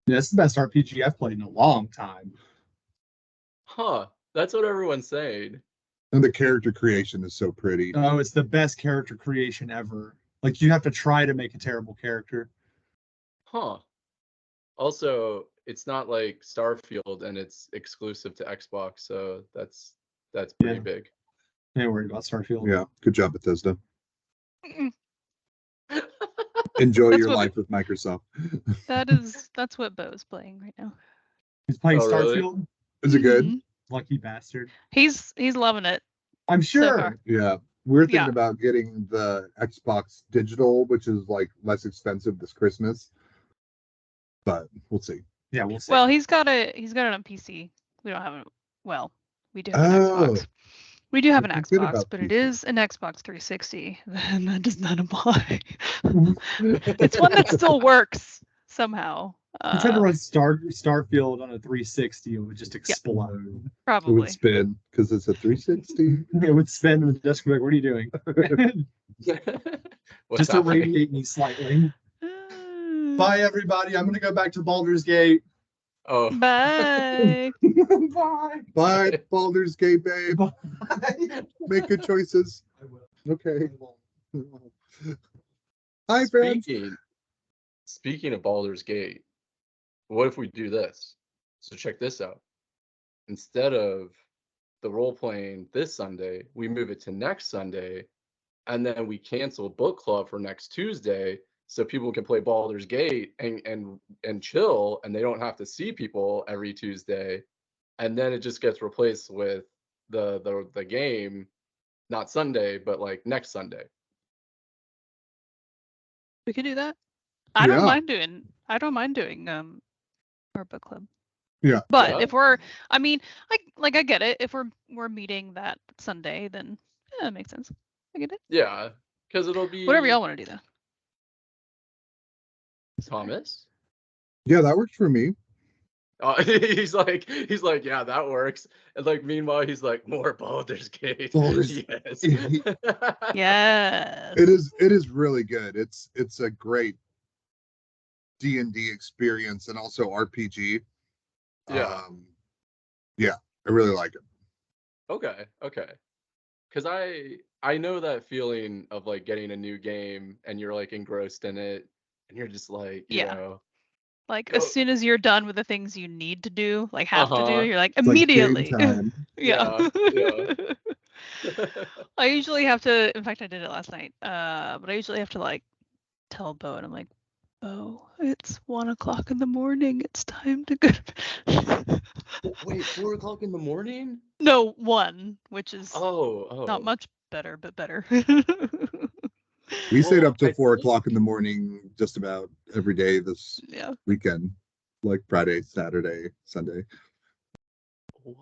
Yeah, it's the best RPG I've played in a long time. Huh. That's what everyone's saying. And the character creation is so pretty. Oh, it's the best character creation ever. Like you have to try to make a terrible character. Huh. Also, it's not like Starfield and it's exclusive to Xbox, so that's pretty Yeah. big. Ain't worried about Starfield. Yeah, good job, Bethesda. Enjoy That's your what life with Microsoft. That's what Bo's playing right now. He's playing Oh, really? Starfield. Is it good? Mhm. Lucky bastard. He's loving it. I'm So sure. far. Yeah. We're thinking Yeah. about getting the Xbox digital, which is like less expensive this Christmas. But we'll see. Yeah, we'll see. Well, he's got it on PC. We don't have it. Well, we do have an Oh. Xbox. We do have an I forget Xbox, about but it PC. is an Xbox 360, and that does not apply. It's one that still works somehow. You tried to run Starfield on a 360, it would just explode. It would Probably. spin because it's a 360. It would spin and the desk would be like, what are you doing? What's Just happening? irradiate me slightly. Uh, Bye, everybody. I'm going to go back to Baldur's Gate. Oh. Bye. Bye. Bye, Baldur's Gate, babe. Bye. Make good choices. I will. Okay. Hi, friends. Speaking of Baldur's Gate, what if we do this? So check this out. Instead of the role playing this Sunday, we move it to next Sunday, and then we cancel book club for next Tuesday, so people can play Baldur's Gate and chill, and they don't have to see people every Tuesday, and then it just gets replaced with the game, not Sunday, but like next Sunday. We could do that. I don't Yeah. mind doing our book club. Yeah. But Yeah. if we're, I mean, I get it. If we're meeting that Sunday, then yeah, that makes sense. I get it. Yeah, because it'll be Whatever y'all want to do, though. Thomas. Yeah, that works for me. He's like, yeah, that works. And like, meanwhile, he's like, more Baldur's Gate. Baldur's- Yes. Yes. It is really good. It's a great D&D experience and also RPG. Yeah. Yeah, I really like it. Okay. Because I know that feeling of like getting a new game and you're like engrossed in it and you're just like, you Yeah. know. Like Go- as soon as you're done with the things you need to do, like have to do, Uh-huh. you're like It's like game immediately. time. Yeah. Yeah. I usually have to. In fact, I did it last night. But I usually have to like tell Bo, and I'm like, Bo, it's 1:00 in the morning. It's time to go. Wait, 4:00 in the morning? No, 1, which is Oh. not much better, but better. We stayed Well, up till I 4:00 in the morning just about every day this Yeah. weekend, like Friday, Saturday, Sunday. What?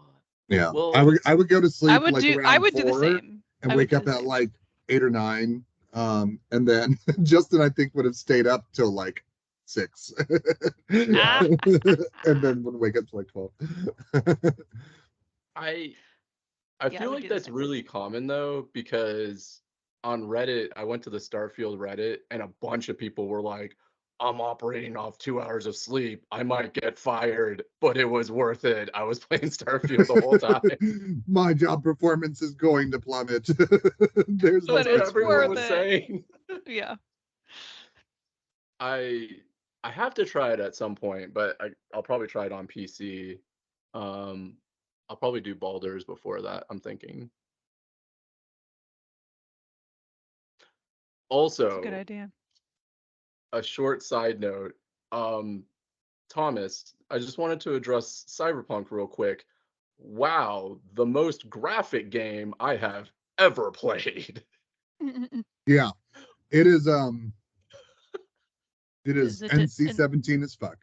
Yeah, Well, I would go to sleep I would like do. around I would do the 4 same. and I would wake do up the at same. like 8 or 9. And then Justin, I think, would have stayed up till like 6. Yeah. And then would wake up to like 12. I Yeah, I feel would like do the that's same. really common though, because on Reddit, I went to the Starfield Reddit and a bunch of people were like, I'm operating off 2 hours of sleep. I might get fired, but it was worth it. I was playing Starfield the whole time. My job performance is going to plummet. There's no But That's what it's everyone worth was it. saying. Yeah. I have to try it at some point, but I'll probably try it on PC. I'll probably do Baldur's before that, I'm thinking. That's Also, a good idea. a short side note, Thomas, I just wanted to address Cyberpunk real quick. Wow, the most graphic game I have ever played. Yeah, it is. It Is is it NC-17 as fuck.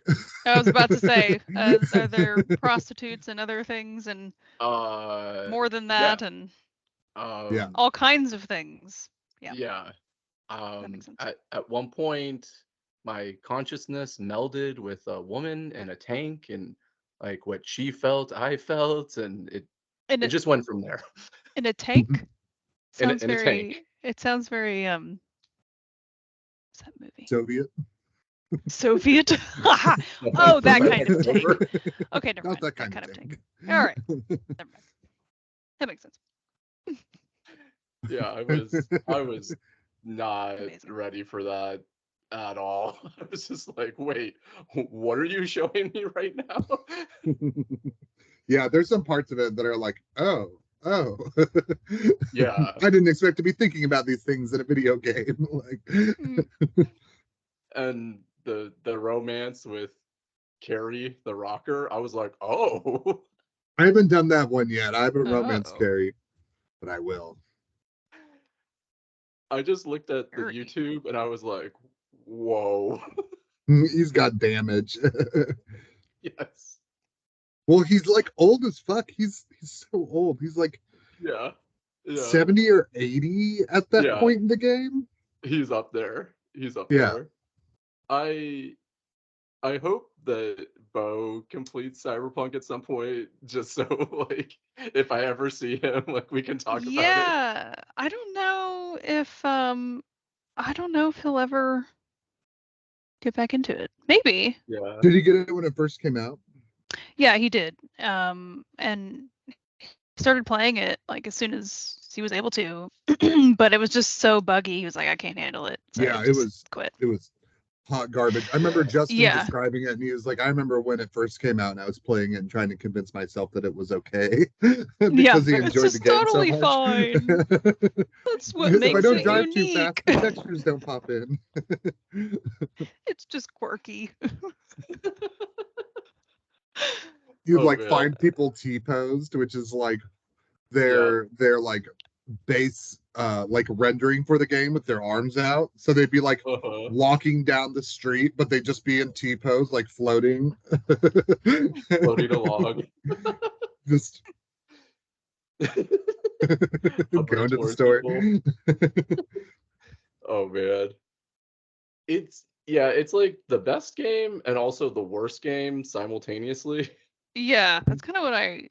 I was about to say, are there prostitutes and other things and more than that, and Yeah. all kinds of things? Yeah. Yeah. That makes sense. At one point, my consciousness melded with a woman and a tank, and like what she felt, I felt, and it In just went from there. a tank? In a Sounds very. tank. It sounds very. What's that movie? Soviet. Soviet. Oh, that kind of tank. Okay, never Not mind. that kind of tank. tank. All right, never mind. That makes sense. Yeah, I was not Amazing. ready for that at all. I was just like, wait, what are you showing me right now? Yeah, there's some parts of it that are like, oh. Yeah. I didn't expect to be thinking about these things in a video game. Like, Mm. And the romance with Carrie the rocker, I was like, oh. I haven't done that one yet. I haven't romance Oh. Carrie, but I will. I just looked at the Carrie. YouTube and I was like, whoa. He's got damage. Yes. Well, he's like old as fuck. He's so old. He's like Yeah. Yeah. 70 or 80 at that Yeah. point in the game. He's up there. He's up Yeah. there. I hope that Bo completes Cyberpunk at some point, just so like if I ever see him, like we can talk about it. Yeah, I don't know if he'll ever get back into it. Maybe. Yeah. Did he get it when it first came out? Yeah, he did. And he started playing it like as soon as he was able to, but it was just so buggy. He was like, I can't handle it. So Yeah, he it just was quit. it was hot garbage. I remember Justin Yeah. describing it, and he was like, I remember when it first came out and I was playing it and trying to convince myself that it was okay because he it's enjoyed just the game totally so much. fine. That's what If makes I don't it drive too unique. fast, the textures don't pop in. It's just quirky. You'd Oh, like man. find people T-posed, which is like their like base like rendering for the game with their arms out. So they'd be like Uh-huh. walking down the street, but they'd just be in T-pose, like floating. Floating along. Just Hovering going to the towards store. people. Oh man. It's like the best game and also the worst game simultaneously. Yeah, that's kind of what I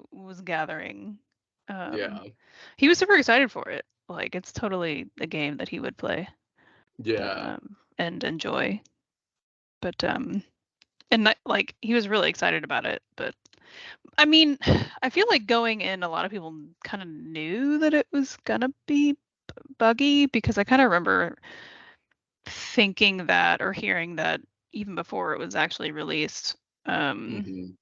was gathering. Yeah. He was super excited for it. Like it's totally a game that he would play. Yeah. And enjoy. But and not, like he was really excited about it. But I mean, I feel like going in, a lot of people kind of knew that it was gonna be buggy because I kind of remember thinking that or hearing that even before it was actually released. Mhm.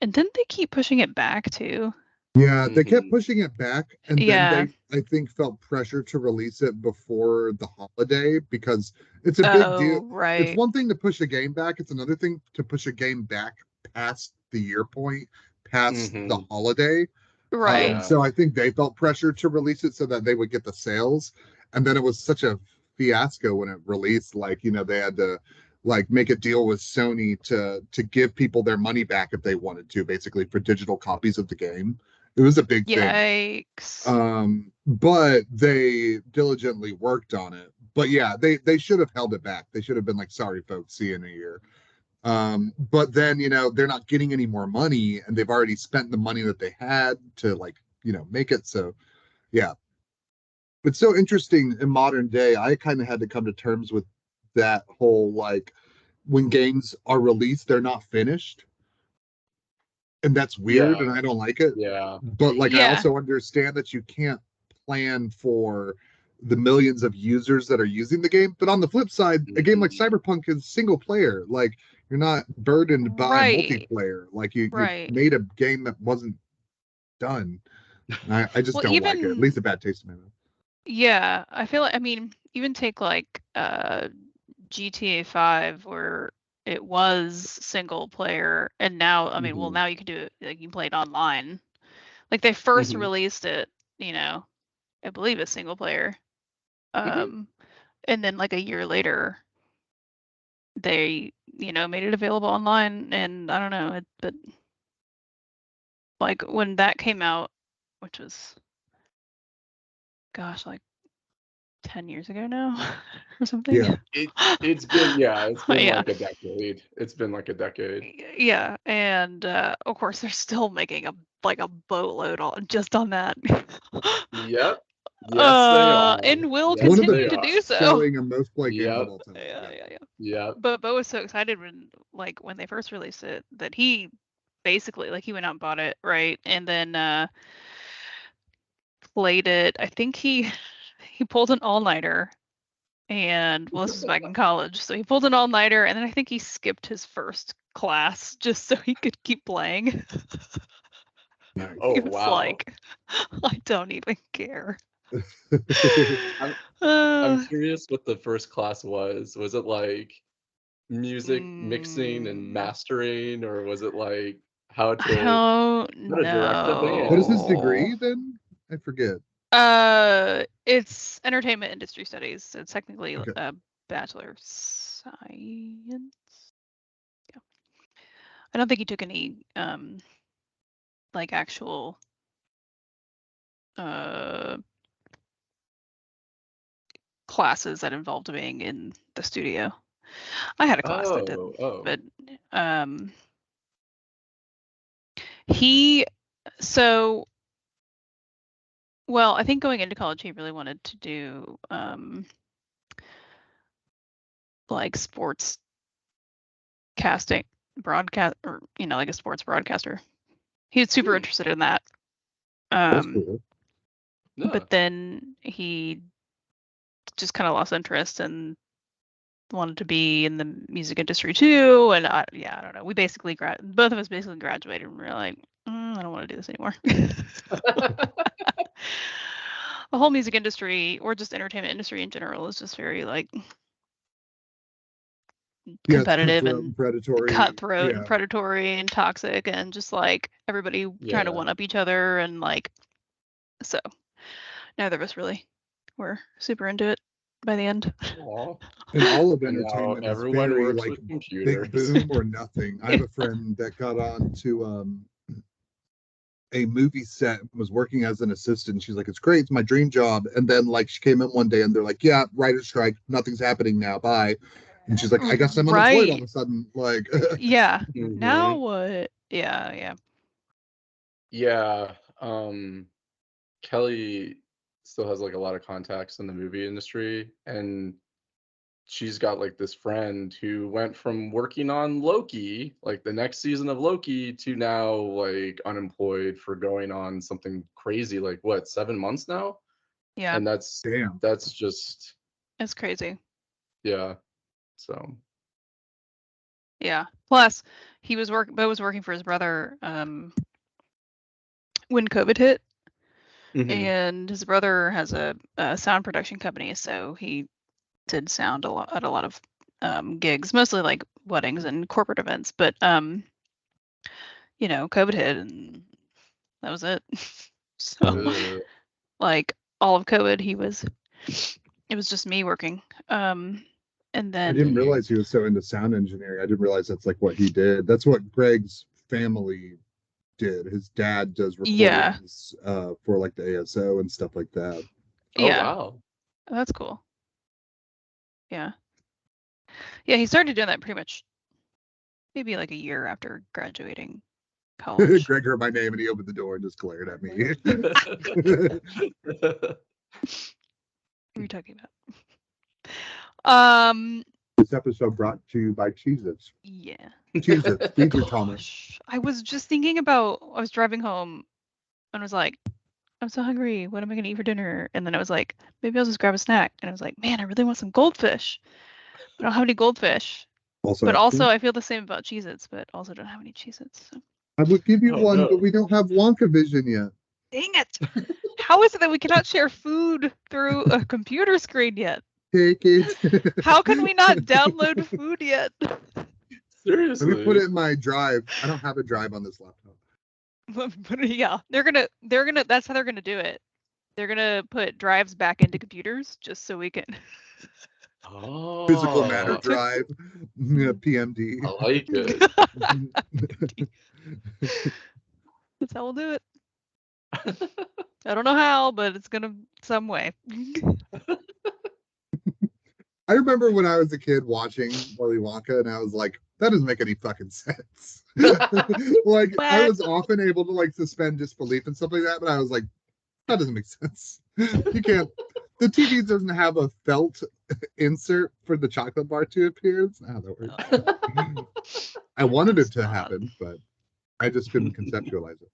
And didn't they keep pushing it back too? Yeah, they kept Mhm. pushing it back, and Yeah. then they, I think, felt pressure to release it before the holiday because it's a big deal. It's Right. one thing to push a game back; it's another thing to push a game back past the year point, past the Mhm. holiday. Right. Yeah. So I think they felt pressure to release it so that they would get the sales, and then it was such a fiasco when it released. Like, you know, they had to like make a deal with Sony to give people their money back if they wanted to, basically for digital copies of the game. It was a big thing. Yikes. But they diligently worked on it. But yeah, they should have held it back. They should have been like, sorry folks, see you in a year. But then, you know, they're not getting any more money and they've already spent the money that they had to, like, you know, make it. So yeah. It's so interesting in modern day. I kind of had to come to terms with that whole, like, when games are released, they're not finished. And that's weird, Yeah. and I don't like it. Yeah. But like, I Yeah. also understand that you can't plan for the millions of users that are using the game. But on the flip side, a game like Mhm. Cyberpunk is single player. Like, you're not burdened by Right. multiplayer. Like, you Right. made a game that wasn't done. And I just Well, don't like it. At even least a bad taste in my mouth. yeah, I feel like I mean, even take like GTA 5 where it was single player and now I mean, well Mhm. now you can do it like you can play it online. Like they first Mhm. released it, you know, I believe it's single player. Mhm. And then like a year later they, you know, made it available online and I don't know, but like when that came out, which was gosh, like 10 years ago now or something. Yeah. It's been it's been Yeah. like a decade. It's been like a decade. Yeah, and of course they're still making a boatload on just on that. Yep. Yes, they are. And will Yes, One of the continue to they do are. so. selling of most played games of Yep. all time. Yeah. Yeah. But Bo was so excited when they first released it that he basically he went out and bought it, right? And then played it. I think he pulled an all-nighter, and well, this was back in college, so he pulled an all-nighter, and then I think he skipped his first class just so he could keep playing. Nice. Oh, He was wow. like, I don't even care. I'm Uh, curious what the first class was. Was it like music mixing and mastering, or was it like how I to don't direct a band? What is his know. degree then? I forget. It's entertainment industry studies. So it's technically Okay. a Bachelor of Science. Yeah. I don't think he took any actual classes that involved being in the studio. I had a class that didn't, but I think going into college he really wanted to do sports casting, broadcast, or like a sports broadcaster. He was super interested in that. That's cool. Yeah. But then he just kind of lost interest and wanted to be in the music industry too. And I don't know. We basically both of us basically graduated, and we were like, I don't want to do this anymore. The whole music industry, or just entertainment industry in general, is just very competitive and predatory. and predatory and toxic, and just everybody trying to one up each other, and so neither of us really were super into it by the end. Aww. And all of And now entertainment is everyone very works like with computers. big boom or nothing. I have a friend that got on to a movie set and was working as an assistant. She's like, it's great, it's my dream job. And then she came in one day and they're like, yeah, writer's strike, nothing's happening now, bye. And she's like, I guess I'm unemployed all of a sudden. Yeah. Mhm. Now what? Yeah. Yeah. Kelly still has a lot of contacts in the movie industry, and she's got this friend who went from working on Loki, the next season of Loki, to now unemployed for going on something crazy, 7 months now. Yeah. And that's just, it's crazy. yeah. So yeah. Plus, Bo was working for his brother when COVID hit, and his brother has a sound production company, so he did sound at a lot of gigs, mostly weddings and corporate events. But COVID hit, and that was it. So all of COVID, it was just me working. And then I didn't realize he was so into sound engineering. I didn't realize that's what he did. That's what Greg's family did. His dad does recordings for the ASO and stuff like that. Oh wow. Oh, that's cool. Yeah, he started doing that pretty much maybe a year after graduating college. Greg heard my name and he opened the door and just glared at me. What are you talking about? This episode brought to you by Cheez-Its. Yeah. Cheez-Its, feed your Thomas. I was just thinking about, I was driving home and was like, I'm so hungry. What am I going to eat for dinner? And then I was like, maybe I'll just grab a snack. And I was like, man, I really want some goldfish. I don't have any goldfish. But also, I feel the same about Cheez-Its, but also don't have any Cheez-Its. So. I would give you one, but we don't have Wonka Vision yet. Dang it. How is it that we cannot share food through a computer screen yet? Take it. How can we not download food yet? Seriously. Let me put it in my drive. I don't have a drive on this laptop. Yeah, they're gonna that's how they're gonna do it. They're gonna put drives back into computers just so we can Physical matter drive, PMD. I like it. That's how we'll do it. I don't know how, but it's gonna some way. I remember when I was a kid watching Willy Wonka, and I was like, that doesn't make any fucking sense. I was often able to suspend disbelief and stuff like that, but I was like, That doesn't make sense. You can't. The TV doesn't have a felt insert for the chocolate bar to appear. That's not how that works. I wanted it to happen, but I just couldn't conceptualize it.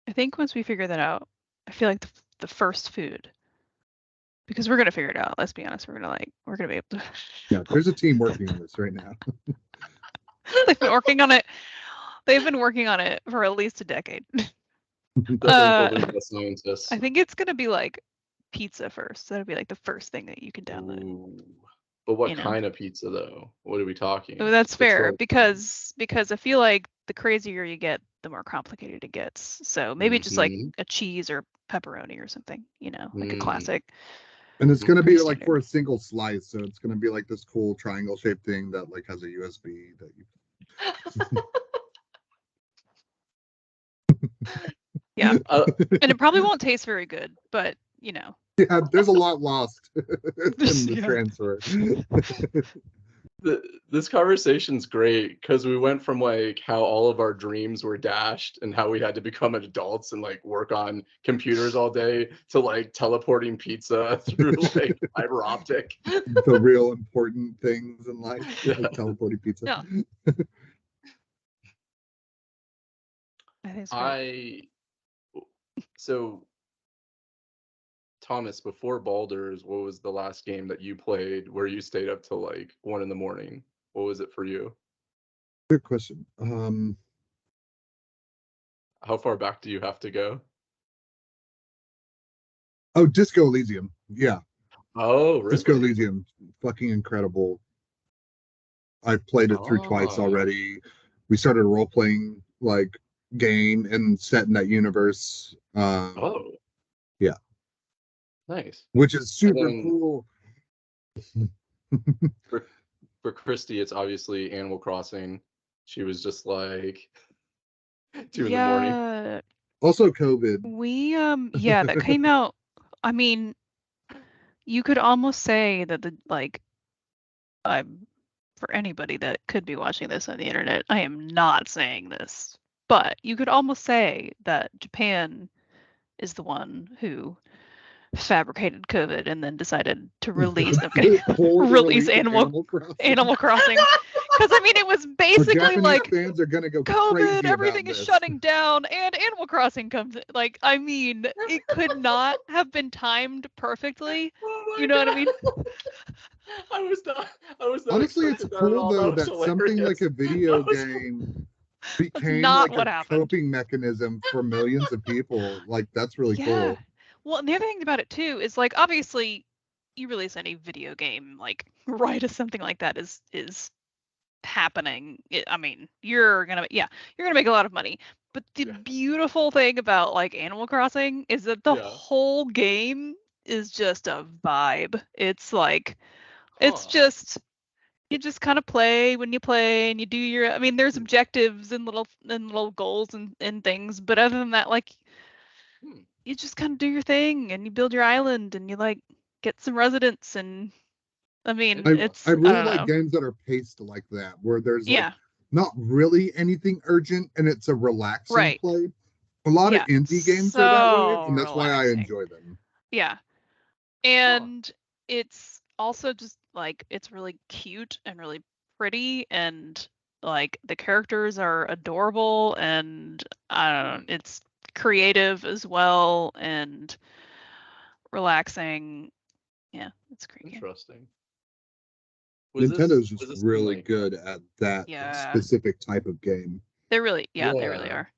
I think once we figure that out, I feel like the first food, because we're gonna figure it out. Let's be honest, we're gonna be able to. Yeah, there's a team working on this right now. They've been working on it. They've been working on it for at least a decade. The scientists. I think it's gonna be like pizza first. That'll be like the first thing that you can download. Ooh. But what You know. kind of pizza though? What are we talking? Oh, that's fair like- because I feel like the crazier you get, the more complicated it gets. So maybe just like Mhm. a cheese or pepperoni or something, like a Mm. classic. And it's going to be Pretty like for a standard. single slice, so it's going to be like this cool triangle shaped thing that like has a USB that you. Yeah. And it probably won't taste very good, but Yeah, there's a lot lost in the Yeah. transfer. This conversation's great because we went from like how all of our dreams were dashed and how we had to become adults and like work on computers all day to like teleporting pizza through like fiber optic. The real important things in life, Yeah. like teleporting pizza. Yeah. I think it's great. So Thomas, before Baldur's, what was the last game that you played where you stayed up till like 1 a.m? What was it for you? Good question. How far back do you have to go? Oh, Disco Elysium. Yeah, Oh, really? Disco Elysium, fucking incredible. I've played it through twice Oh. already. We started a role playing like game and set in that universe. Oh. Yeah. Nice. Which is super then- cool. For Christy, it's obviously Animal Crossing. She was just like 2 in the morning. Yeah, Also COVID. we that came out. I mean, you could almost say that for anybody that could be watching this on the internet, I am not saying this, but you could almost say that Japan is the one who fabricated COVID and then decided to release release Animal Crossing. Because I mean, it was basically Japanese like fans are gonna go COVID, crazy everything about is this. shutting down, and Animal Crossing comes. Like, I mean, it could not have been timed perfectly. Oh my You know what I mean? God. I was not Honestly, it's expecting that at cool all. though was that something like hilarious. a video That was- game became not like what a happened. coping mechanism for millions of people. Like that's really cool. Well, and the other thing about it too is like obviously you release any video game like right as something like that is happening. I mean, you're gonna make a lot of money. But the Yeah. beautiful thing about like Animal Crossing is that the Yeah. whole game is just a vibe. It's like it's Huh. just you just kind of play when you play and you do your I mean there's objectives and little goals and things, but other than that like Hmm. you just kind of do your thing and you build your island and you like get some residents and I mean it's I really don't like know. games that are paced like that, where there's like Yeah, not really anything urgent and it's a relaxing Right. play. A lot Yeah, of indie games are that way, so and that's why I relaxing. enjoy them. Yeah. And it's also just like it's really cute and really pretty and like the characters are adorable and I don't know, it's creative as well and relaxing. Yeah, it's a great game. Interesting. Nintendo's was just this really like- good at that Yeah. specific type of game. They really they really Yeah. are.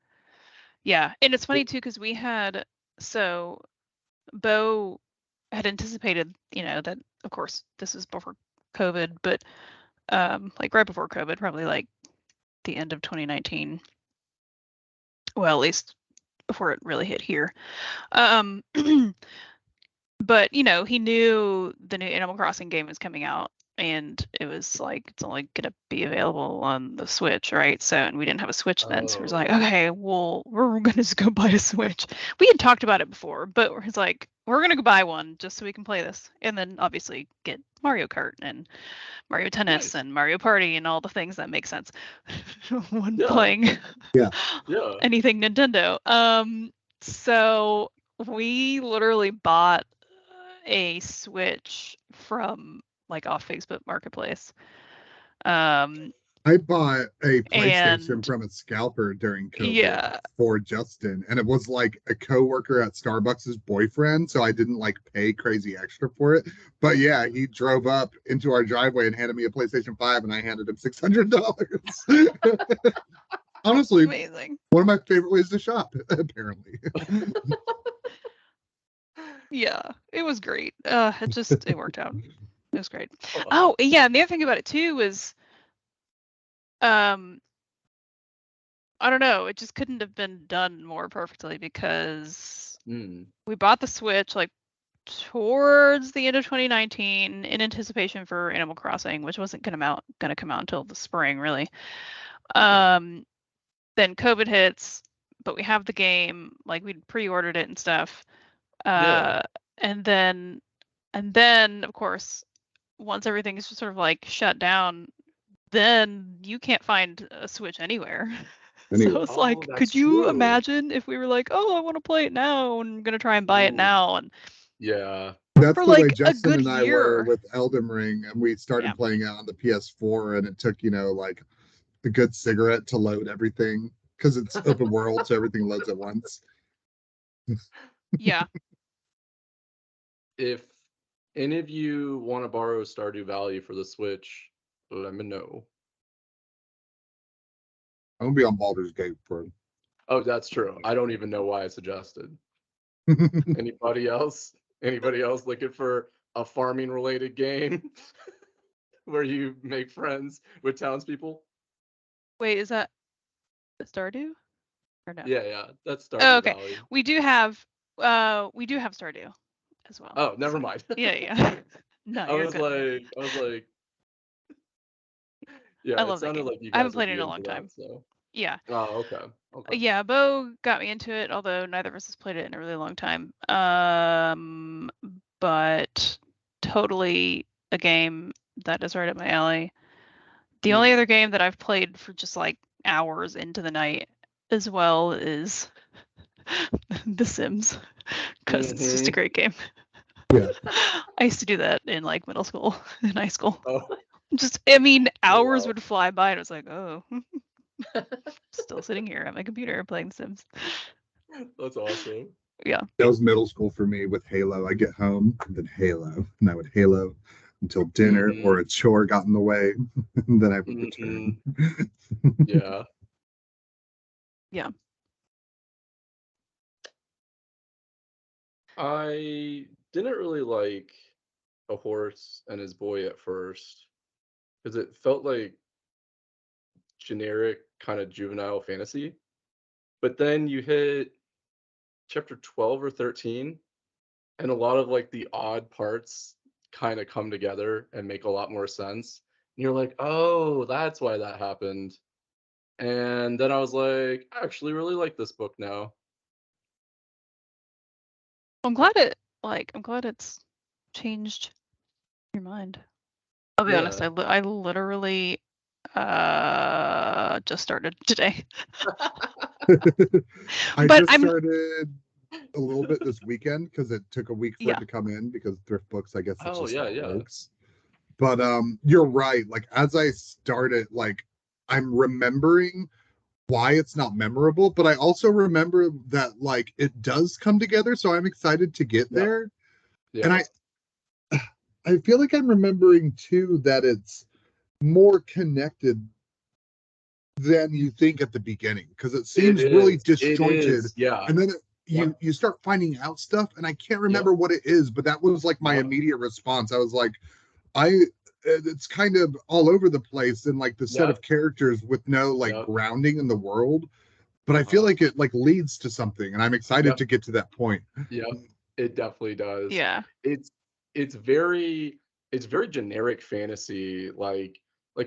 Yeah, and it's funny too because we had Bo had anticipated, that of course this is before COVID, but like right before COVID, probably like the end of 2019. Well, at least before it really hit here. But he knew the new Animal Crossing game was coming out and it was like it's only gonna be available on the Switch, right? So and we didn't have a Switch then, so we was like, Oh. okay, well, we're gonna just go buy a Switch. We had talked about it before, but it's like we're gonna go buy one just so we can play this, and then obviously get Mario Kart and Mario Tennis Nice. and Mario Party and all the things that make sense when Yeah. playing Yeah. anything Nintendo. So we literally bought a Switch from like off Facebook Marketplace. I bought a PlayStation And from a scalper during COVID yeah, for Justin, and it was like a coworker at Starbucks' boyfriend, so I didn't like pay crazy extra for it. But yeah, he drove up into our driveway and handed me a PlayStation 5, and I handed him $600. Honestly, amazing. one of my favorite ways to shop, apparently. Yeah, it was great. It worked out. It was great. Oh, Oh, yeah, and the other thing about it too was I don't know, it just couldn't have been done more perfectly because we bought the Switch like towards the end of 2019 in anticipation for Animal Crossing, which wasn't gonna come out until the spring, really. Then COVID hits, but we have the game, like we'd pre-ordered it and stuff. Yeah. And then of course, once everything is just sort of like shut down, then you can't find a Switch anywhere. So Anyway, it's Oh, like, that's could you true. imagine if we were like, oh, I want to play it now and I'm gonna try and buy it Ooh. now, and Yeah. that's for the way like a Justin good and I were year. with Elden Ring, and we started Yeah. playing it on the PS4, and it took, like a good cigarette to load everything because it's open world, so everything loads at once. Yeah. If any of you want to borrow Stardew Valley for the Switch, let me know. I'm gonna be on Baldur's Gate for Oh, that's true. I don't even know why I suggested. it. Anybody else? Anybody else looking for a farming related game where you make friends with townspeople? Wait, is that Stardew? Or no? Yeah, that's Oh, Stardew okay. Valley. We do have Stardew as well. Oh, never So, mind. yeah. No, I you're was good. like, I yeah, it love that sounded game. like you I haven't guys would played it be in a into long time. that. So, Yeah. oh, okay. Yeah, Bo got me into it, although neither of us has played it in a really long time. But totally a game that is right up my alley. The only other game that I've played for just like hours into the night as well is The Sims, because it's just a great game. Yeah. I used to do that in like middle school and high school. Oh, Hours wow. would fly by and it was like, oh, still sitting here at my computer playing Sims. That's awesome. Yeah. That was middle school for me with Halo. I get home and then Halo, and I would Halo until dinner or a chore got in the way, and then I would return. Yeah. Yeah. I didn't really like A Horse and His Boy at first because it felt like generic kind of juvenile fantasy. But then you hit chapter 12 or 13, and a lot of like the odd parts kind of come together and make a lot more sense. And you're like, oh, that's why that happened. And then I was like, I actually really like this book now. I'm glad it's changed your mind. I'll be honest, Yeah. I literally just started today. I But just I'm started a little bit this weekend because it took a week for Yeah. it to come in because thrift books, I guess that's Oh, just yeah, how it yeah. works. But you're right. Like as I started, like I'm remembering why it's not memorable, but I also remember that like it does come together, so I'm excited to get Yeah. there. Yeah. And I feel like I'm remembering too that it's more connected than you think at the beginning because it seems really It disjointed, is. Yeah. and then Yep. you start finding out stuff, and I can't Yep. remember what it is, but that was like my Yep. immediate response. I was like, it's kind of all over the place in like the set Yep. of characters with no like Yep. grounding in the world, but I feel like it like leads to something, and I'm excited Yep. to get to that point. Yep. It definitely does. Yeah. It's very generic fantasy. Like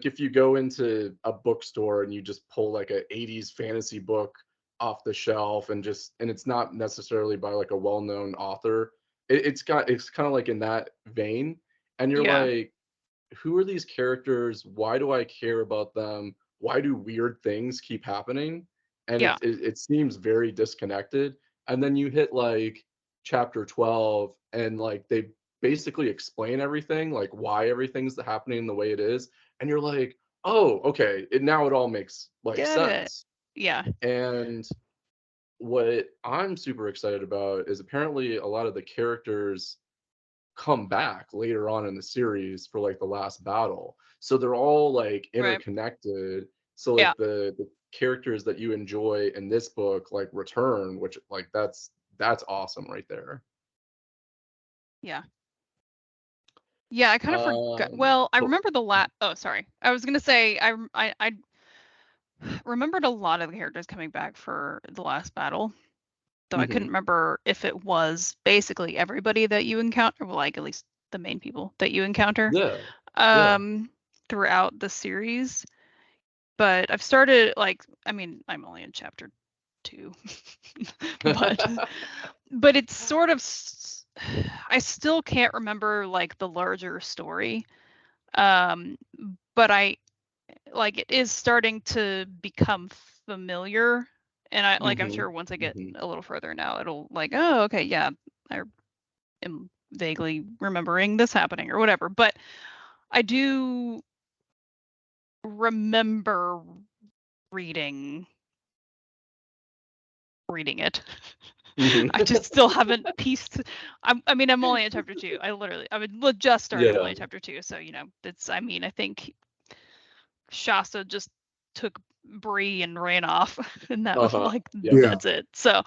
if you go into a bookstore and you just pull like a 80s fantasy book off the shelf and it's not necessarily by like a well-known author, it's kind of like in that vein, and you're Yeah. like, who are these characters? Why do I care about them? Why do weird things keep happening? And Yeah. it seems very disconnected. And then you hit like chapter 12, and like they basically explain everything, like why everything's happening the way it is. And you're like, oh, okay, now it all makes like Get it. sense. Yeah. And what I'm super excited about is apparently a lot of the characters come back later on in the series for like the last battle. So they're all like Right. interconnected. So Yeah. like the characters that you enjoy in this book like return, which like that's awesome right there. Yeah. Yeah, I kind of forgot. Well, I Cool. remember oh, sorry. I was gonna say I remembered a lot of the characters coming back for the last battle, though I couldn't remember if it was basically everybody that you encounter, well, like at least the main people that you encounter Yeah. throughout the series. But I've started like, I mean, I'm only in chapter 2, but it's sort of I still can't remember like the larger story. But I like it is starting to become familiar, and I like I'm sure once I get a little further now, it'll like, oh, okay, yeah, I am vaguely remembering this happening or whatever. But I do remember reading it. I just still haven't pieced. I mean, I'm only in chapter 2. I would just started only chapter 2, so you know, it's. I mean, I think Shasta just took Bree and ran off, and that was like that's it. So,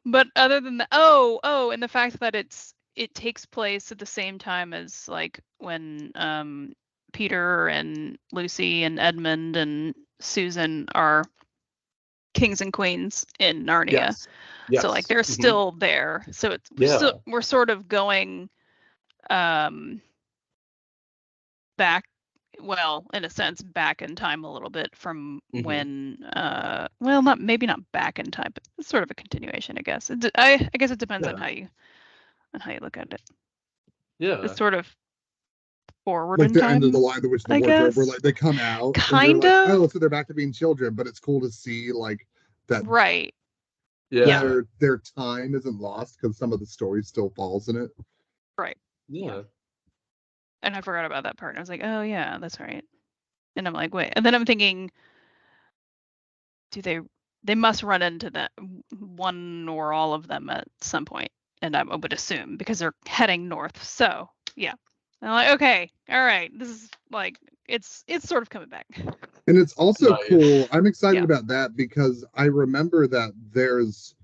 but other than that, and the fact that it takes place at the same time as like when Peter and Lucy and Edmund and Susan are kings and queens in Narnia. Yes. So like they're still there. So it's we're sort of going back, well, in a sense, back in time a little bit from when well, not back in time, but it's sort of a continuation, I guess. I guess it depends on how you look at it. Yeah. It's sort of forward like in the time, end of the Lion, the Witch, and the Wardrobe, where like they come out kind and they're of like, oh, so they're back to being children, but it's cool to see like that right. their time isn't lost because some of the story still falls in it. Right. Yeah. And I forgot about that part. I was like, oh yeah, that's right. And I'm like, wait. And then I'm thinking, do they must run into that one or all of them at some point, and I would assume because they're heading north. So yeah, I'm like, okay, all right, this is like it's sort of coming back. And it's also cool. I'm excited Yeah. about that because I remember that there's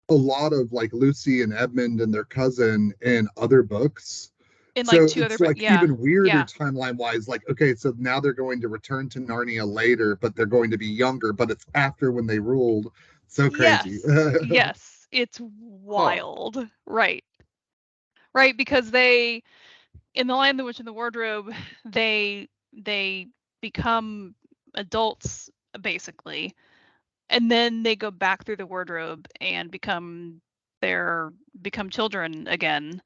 a lot of like Lucy and Edmund and their cousin in other books. In So like 2 it's other like even weirder timeline wise. Like, okay, so now they're going to return to Narnia later, but they're going to be younger, but it's after when they ruled. So crazy. Yes, it's wild. Right. Right, because they in The Lion, the Witch, and the Wardrobe, they become adults basically, and then they go back through the wardrobe and become children again,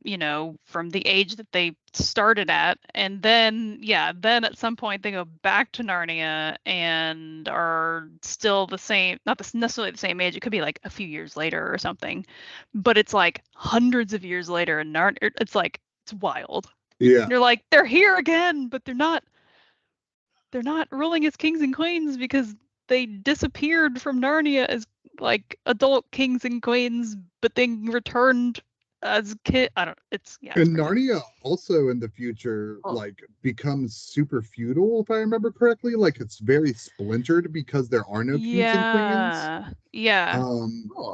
you know, from the age that they started at. And then then at some point they go back to Narnia and are still the same, not necessarily the same age, it could be like a few years later or something, but it's like hundreds of years later, and it's like it's wild. Yeah. You're like, they're here again, but they're not ruling as kings and queens because they disappeared from Narnia as like adult kings and queens, but then returned as kid. I don't. It's And Narnia also in the future like becomes super feudal, if I remember correctly. Like it's very splintered because there are no kings and queens. Yeah.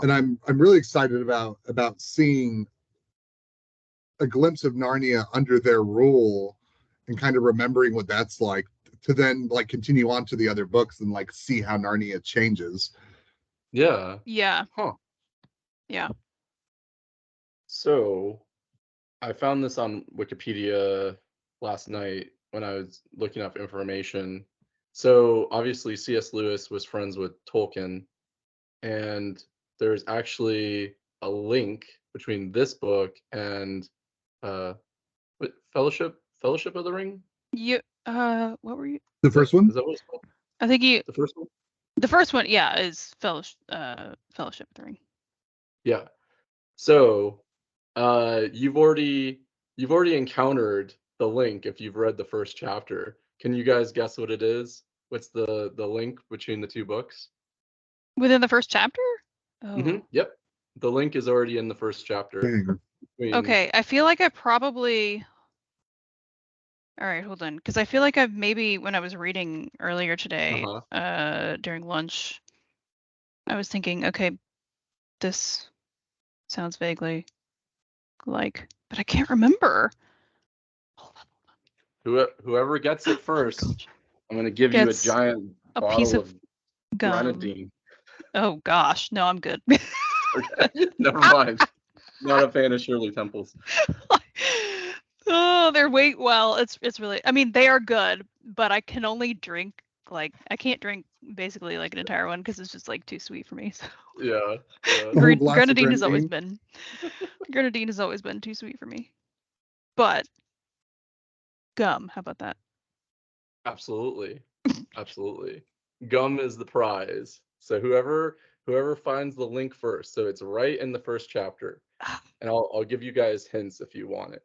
And I'm really excited about seeing a glimpse of Narnia under their rule and kind of remembering what that's like to then like continue on to the other books and like see how Narnia changes. Yeah. Yeah. Huh. Yeah. So I found this on Wikipedia last night when I was looking up information. So obviously C.S. Lewis was friends with Tolkien, and there's actually a link between this book and what, Fellowship of the Ring? You what were you? The first one? Is that what it's called? I think you The first one? the first one, yeah, is Fellowship of the Ring. Yeah. So you've already encountered the link if you've read the first chapter. Can you guys guess what it is? What's the link between the two books? Within the first chapter? Oh. Yep. The link is already in the first chapter. Dang. Okay, I feel like I probably. All right, hold on, because I feel like I've maybe when I was reading earlier today, during lunch, I was thinking, okay, this sounds vaguely like, but I can't remember. Hold on. Whoever gets it first, I'm gonna give you a Gets giant a bottle piece of of gum. grenadine. Oh gosh, no, I'm good. Okay, never mind. Not a fan of Shirley Temples. Oh, they're well. It's really. I mean, they are good, but I can only drink I can't drink basically like an entire one because it's just like too sweet for me. So Yeah. The whole glass of grenadine has always grenadine? been too sweet for me. But gum, how about that? Absolutely. Absolutely. Gum is the prize. So whoever finds the link first. So it's right in the first chapter. And I'll give you guys hints if you want it.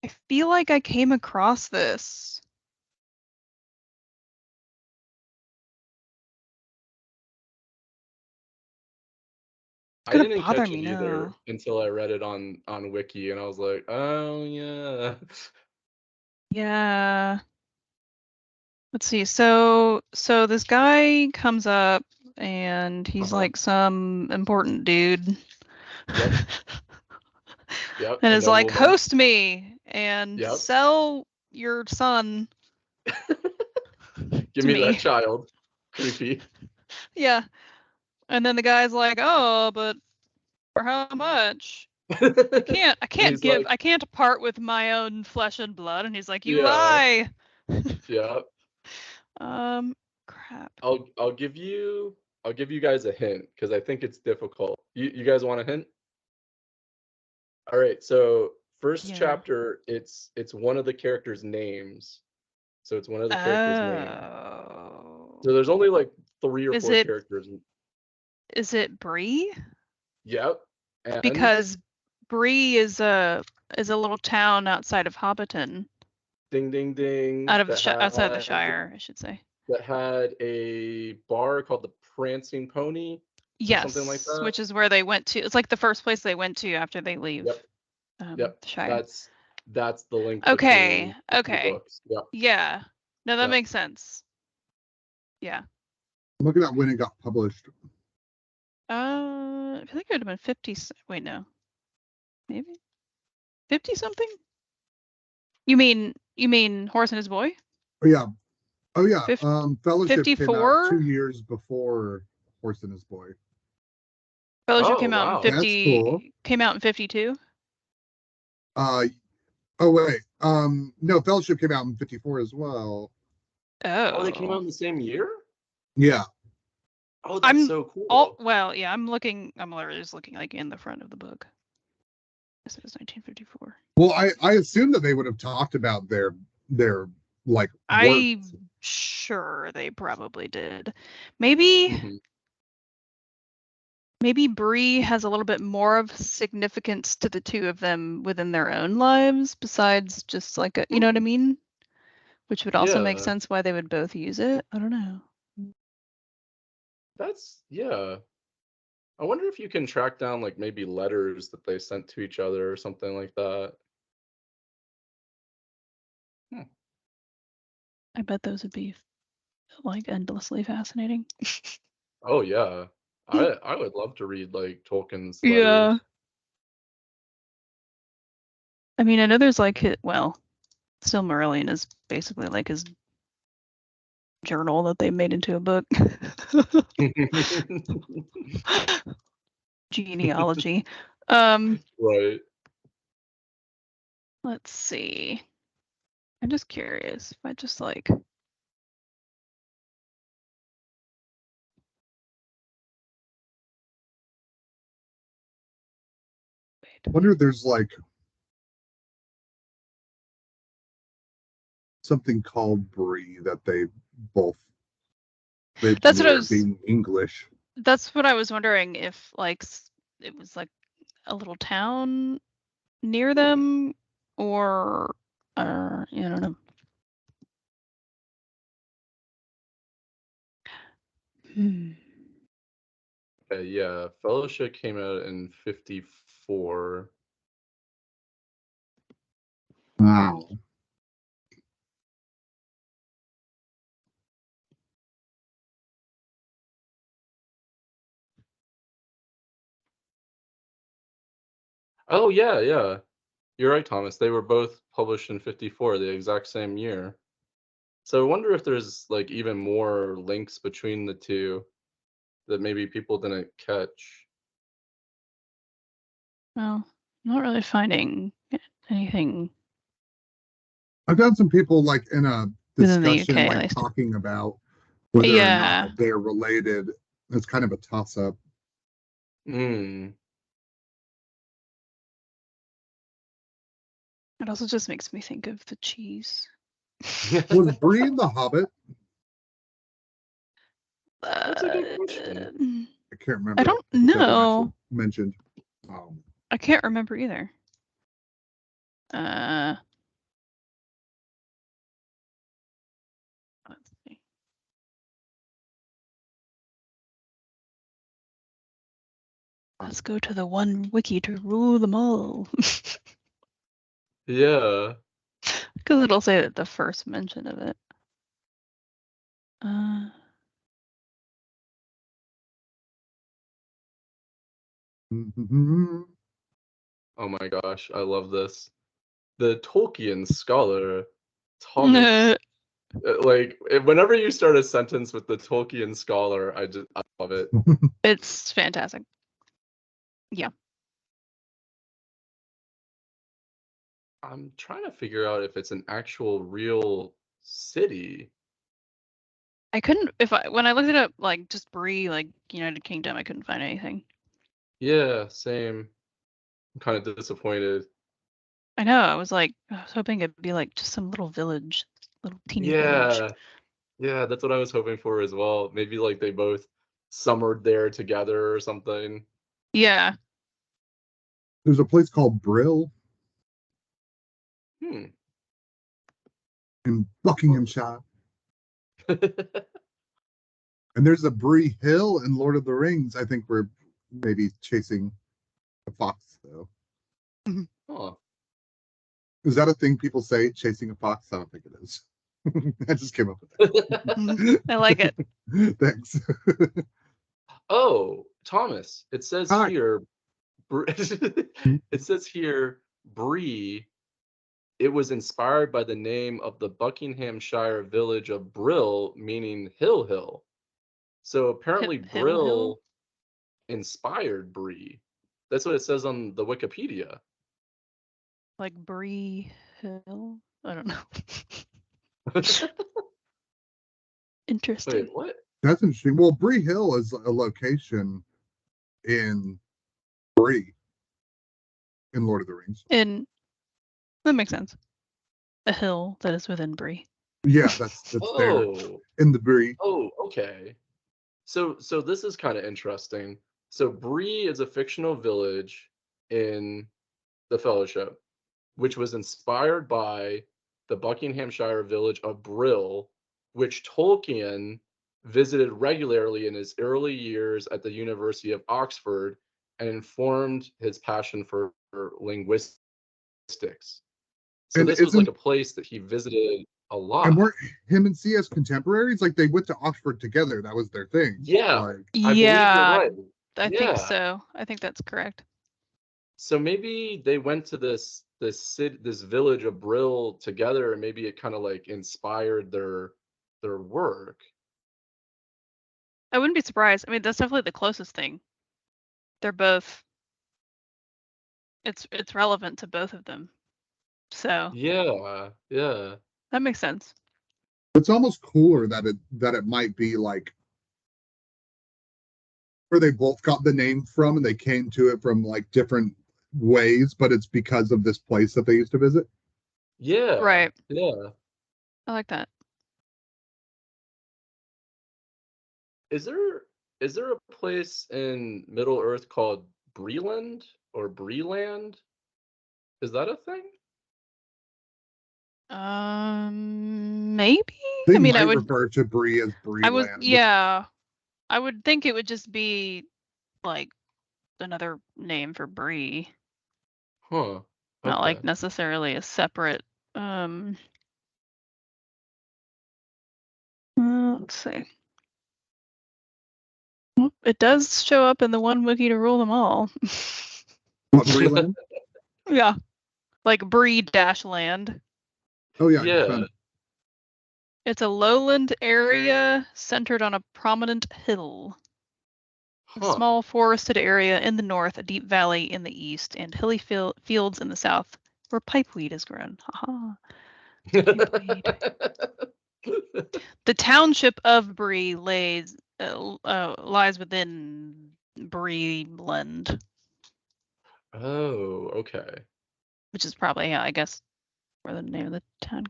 I feel like I came across this. I gonna didn't bother catch me it either now. until I read it on Wiki, and I was like, oh yeah. Yeah. Let's see. So this guy comes up and he's like some important dude. Yep. Yep. And a is like, nobleman. host me and Yep. sell your son Give to me me. that child. Creepy. Yeah. And then the guy's like, oh, but for how much? I can't He's give like, I can't part with my own flesh and blood. And he's like, you yeah. lie. Yeah. Crap. I'll give you guys a hint because I think it's difficult. You guys want a hint? All right, so first Yeah. chapter, it's one of the characters' names. So it's one of the characters' names. Oh. So there's only like 3 or Is 4 it characters. is it Bree? Yep. And Because Bree is a little town outside of Hobbiton. ding ding ding. Outside of the Shire, I should say. That had a bar called the Prancing Pony. Yes, something like that. which is where they went to. It's like the first place they went to after they leave. Yep. Yep. The Shire. That's the link. Okay. between the two Okay. books. Yep. Yeah. No, that Yep. makes sense. Yeah. I'm looking at when it got published. I feel like it would have been 50. Wait, no. Maybe 50 something. You mean Horse and His Boy? Oh yeah. Oh yeah. Fellowship came 54? out 2 years before Horse and His Boy. Fellowship Oh, came out wow. in 50. That's cool. Came out in 52. Oh wait. No, Fellowship came out in 54 as well. Oh, they came out in the same year? Yeah. Oh, that's so cool. Yeah, I'm literally just looking like in the front of the book. This is 1954. Well, I assume that they would have talked about their like I'm works. sure they probably did. Maybe Mhm. maybe Bree has a little bit more of significance to the two of them within their own lives, besides just like you know what I mean? Which would also make Yeah. sense why they would both use it. I don't know. Yeah. I wonder if you can track down like maybe letters that they sent to each other or something like that. I bet those would be like endlessly fascinating. Oh yeah. I would love to read like Tolkien's Yeah. letters. I mean, I know there's like Silmarillion is basically like his journal that they made into a book. Genealogy. Right. Let's see. I'm just curious if I just like I wonder if there's like something called brie that they That's what I near was. being English. That's what I was wondering if like it was like a little town near them, or I don't know. Yeah, Fellowship came out in 54. Wow. Oh yeah, yeah. You're right, Thomas. They were both published in 54, the exact same year. So I wonder if there's like even more links between the two that maybe people didn't catch. Well, I'm not really finding anything I've got some people like in a within the UK discussion at like least. talking about whether or Yeah. not they're related. It's kind of a toss-up. Hmm. It also just makes me think of the cheese. Was Brie in The Hobbit? That's a good question. I can't remember. I don't if it's ever know. mentioned. I can't remember either. Let's see. Let's go to the one wiki to rule them all. Yeah. Because it'll say that the first mention of it. Oh my gosh, I love this. The Tolkien scholar, Thomas. Like whenever you start a sentence with the Tolkien scholar, I love it. It's fantastic. Yeah. I'm trying to figure out if it's an actual real city. I couldn't when I looked it up, like just Brie, like United Kingdom, I couldn't find anything. Yeah, same. I'm kind of disappointed. I know. I was hoping it'd be like just some little village, little teeny village. Yeah, that's what I was hoping for as well. Maybe like they both summered there together or something. Yeah. There's a place called Brill Hmm. in Buckinghamshire. And there's a Brie Hill in Lord of the Rings. I think we're maybe chasing a fox, though. Oh. Is that a thing people say, chasing a fox? I don't think it is. I just came up with that. I like it. Thanks. Oh, Thomas, it says Hi. here, it says here, Brie, it was inspired by the name of the Buckinghamshire village of Brill, meaning Hill. So apparently Brill inspired Brie. That's what it says on the Wikipedia. Like Brie Hill? I don't know. Interesting. Wait, what? That's interesting. Well, Brie Hill is a location in Brie in Lord of the Rings. That makes sense. A hill that is within Brie. Yeah, that's there in the Brie. Oh, okay. So this is kind of interesting. So Brie is a fictional village in the Fellowship, which was inspired by the Buckinghamshire village of Brill, which Tolkien visited regularly in his early years at the University of Oxford and informed his passion for linguistics. So And this was like a place that he visited a lot. And weren't him and C.S. contemporaries? Like they went to Oxford together. That was their thing. Yeah. Like, I believe you're right. I think so. I think that's correct. So maybe they went to this village of Brill together, and maybe it kind of like inspired their work. I wouldn't be surprised. I mean, that's definitely the closest thing. They're both. It's relevant to both of them. So yeah, that makes sense. It's almost cooler that it might be like where they both got the name from, and they came to it from like different ways, but it's because of this place that they used to visit. Yeah. Right. Yeah. I like that. Is there a place in Middle Earth called Breland or Breland? Is that a thing? Maybe. They I mean, might I would. refer to Bree as I was. Breeland. Yeah. I would think it would just be like another name for Bree, Huh. not like Okay. necessarily a separate. Let's see. Well, it does show up in the one wiki to rule them all. What, Breeland? Yeah, like Bree dash land. Oh yeah, I Yeah. found it. It's a lowland area centered on a prominent hill. A Huh. small forested area in the north, a deep valley in the east, and hilly fields in the south, where pipeweed is grown. Haha. Pipeweed. The township of Bree lies within Breeland, Oh, okay. which is probably, I guess, where the name of the town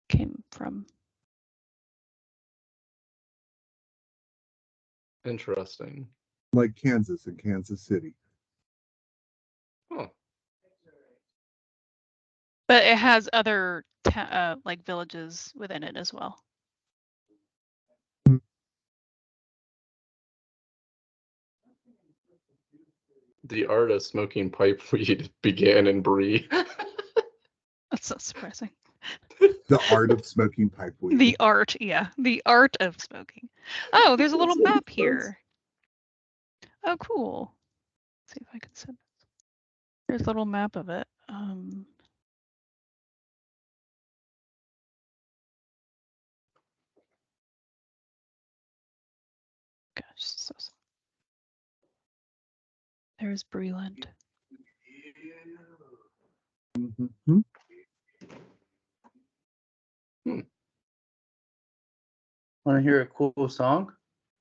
came from. Interesting. Like Kansas and Kansas City. Huh. But it has other like villages within it as well. The art of smoking pipe weed began in Bree. That's so surprising. The art of smoking pipe weed. The art, yeah, the art of smoking. Oh, there's a little That's what it map says. here. Oh, cool. Let's see if I can send. There's a little map of it. Gosh, so there's Breeland. Mm-hmm. Want to hear a cool song?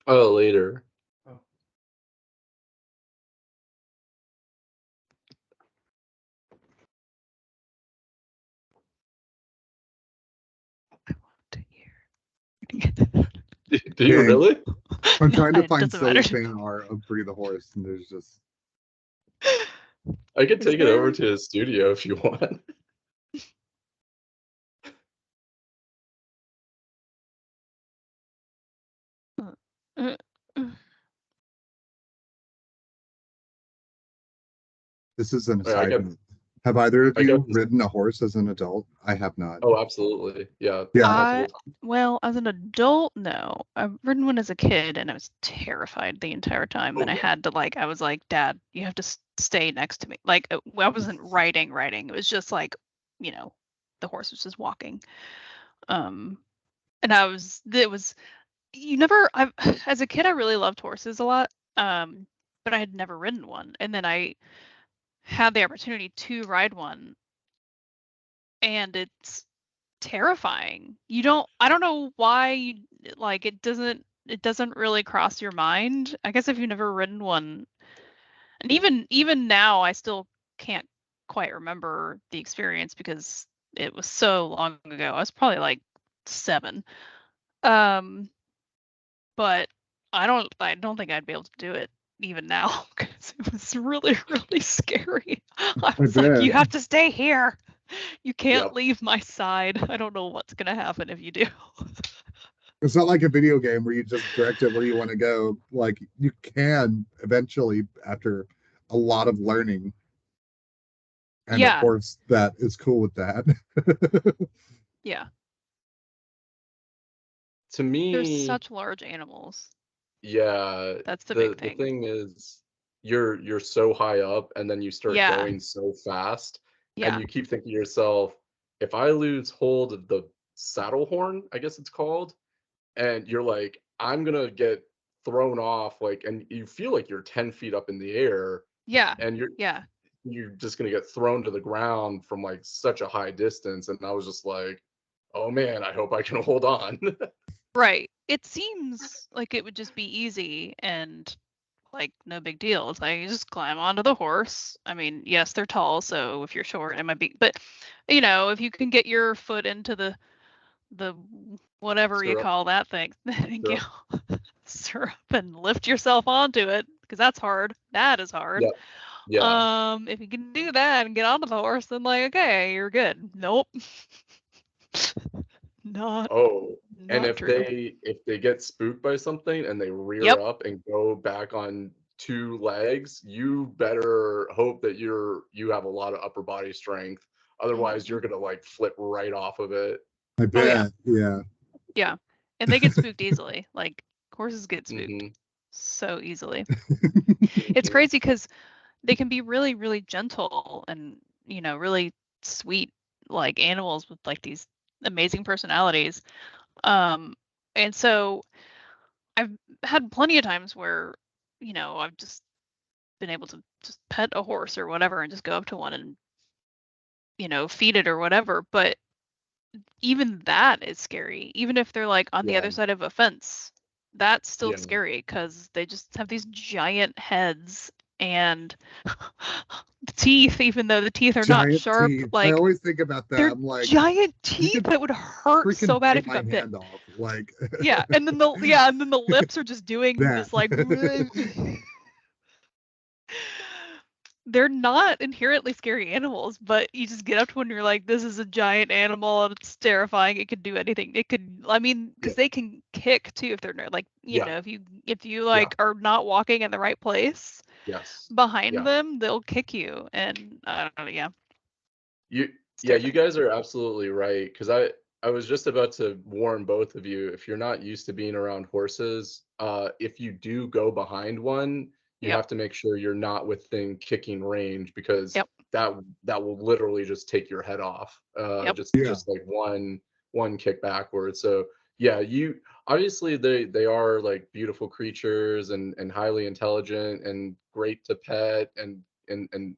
Oh, later. Oh. I want to hear. Do you Dang. really? I'm trying to It find doesn't matter. silly fan art of Bree the horse, and there's just I could Is take it over there? to his studio if you want. Uh, uh, this is an Wait, I aside got. note. Have either of I got you this. ridden a horse as an adult? I have not. Oh, absolutely. Yeah. Yeah. multiple Well, as an adult, no. I've ridden one as a kid, and I was terrified the entire time. Oh, And I yeah. had to I was like, Dad, you have to stay next to me. Like, I wasn't riding. It was just like, the horse was just walking. And it was, as a kid, I really loved horses a lot. But I had never ridden one. And then I had the opportunity to ride one, and it's terrifying. I don't know why it doesn't really cross your mind. I guess if you've never ridden one, and even now I still can't quite remember the experience because it was so long ago. I was probably like 7. Um but I don't think I'd be able to do it even now because it was really, really scary. I was like, you bet. have to stay here. You can't Yep. leave my side. I don't know what's gonna happen if you do. It's not like a video game where you just direct it where you want to go. Like you can eventually, after a lot of learning, and a Yeah, horse that is cool with that. yeah. To They're me, such large animals. yeah. That's the The big thing. thing is, you're so high up, and then you start Yeah. going so fast, Yeah. and you keep thinking to yourself, if I lose hold of the saddle horn, I guess it's called, and you're like, I'm gonna get thrown off, like, and you feel like you're 10 feet up in the air, Yeah. and Yeah. you're just gonna get thrown to the ground from like such a high distance. And I was just like, oh man, I hope I can hold on. Right. It seems like it would just be easy and like no big deal. It's like you just climb onto the horse. I mean, yes, they're tall, so if you're short, it might be. But you know, if you can get your foot into the whatever you Syrup. call that thing, thank you, Syrup. syrup, and lift yourself onto it because that's hard. That is hard. Yep. Yeah. If you can do that and get onto the horse, then like okay, you're good. Nope. Not Oh, and not if true. they get spooked by something and they rear Yep. up and go back on 2 legs, you better hope that you have a lot of upper body strength. Otherwise, you're gonna like flip right off of it. I bet. yeah. Yeah. Yeah. And they get spooked easily. Like horses get spooked Mhm. so easily. It's crazy because they can be really, really gentle and, you know, really sweet like animals with like these amazing personalities. And so I've had plenty of times where, you know, I've just been able to just pet a horse or whatever and just go up to one and, you know, feed it or whatever. But even that is scary. Even if they're like on the Yeah. other side of a fence, that's still Yeah. scary because they just have these giant heads and teeth, even though the teeth are not Giant sharp. teeth. I Like always think about that. they're I'm like, giant you teeth could that would hurt freaking so bad bite if you my got bit. hand off. Like Yeah, and then the lips are just doing that. this like they're not inherently scary animals, but you just get up to one and you're like, this is a giant animal and it's terrifying. It could do anything. It could, I mean, because Yeah. they can kick too if they're like, you Yeah. know, if you like are not walking in the right place Yes. behind Yeah. them, they'll kick you. And I don't know, yeah. You It's Yeah, you terrifying. guys are absolutely right. Because I was just about to warn both of you, if you're not used to being around horses, if you do go behind one, you Yep. have to make sure you're not within kicking range because Yep. that will literally just take your head off. Yep. Just Yeah. just like one kick backwards. So yeah, you obviously they are like beautiful creatures and highly intelligent and great to pet and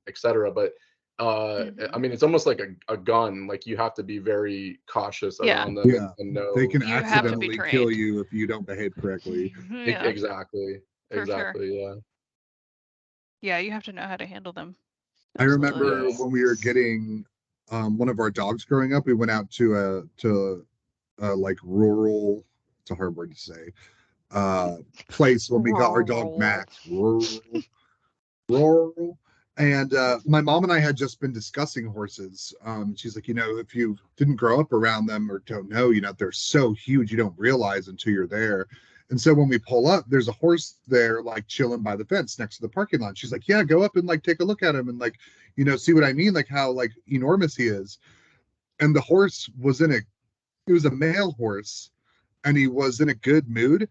etc. But I Mhm. mean, it's almost like a gun. Like you have to be very cautious Yeah. around them Yeah. and They know. can You have to be accidentally kill trained. you if you don't behave correctly. Yeah, Exactly. for sure. Exactly. Yeah. Yeah, you have to know how to handle them. I Absolutely. remember Yes. when we were getting one of our dogs growing up, we went out to a like rural, it's a hard word to say, place when we got our dog Rural. Max. Rural. And my mom and I had just been discussing horses. She's like, you know, if you didn't grow up around them or don't know, you know, they're so huge you don't realize until you're there. And so when we pull up, there's a horse there like chilling by the fence next to the parking lot. She's like, yeah, go up and like take a look at him and like, you know, see what I mean, like how like enormous he is. And the horse was it was a male horse and he was in a good mood.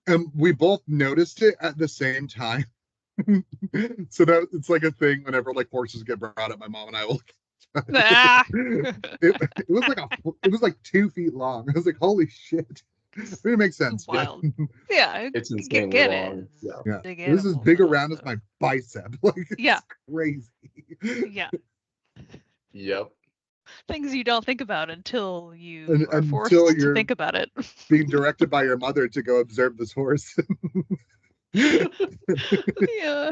And we both noticed it at the same time. So that it's like a thing whenever like horses get brought up, my mom and I will Ah. it was like it was like 2 feet long. I was like, holy shit. It didn't make sense. Wild. Yeah, It's get insanely it. long. Yeah. It's Yeah. big It was as animal, big but around as also my bicep. Like it's yeah, crazy. yeah. Yep. Things you don't think about until you are Until forced to you're think about it. being directed by your mother to go observe this horse. Yeah.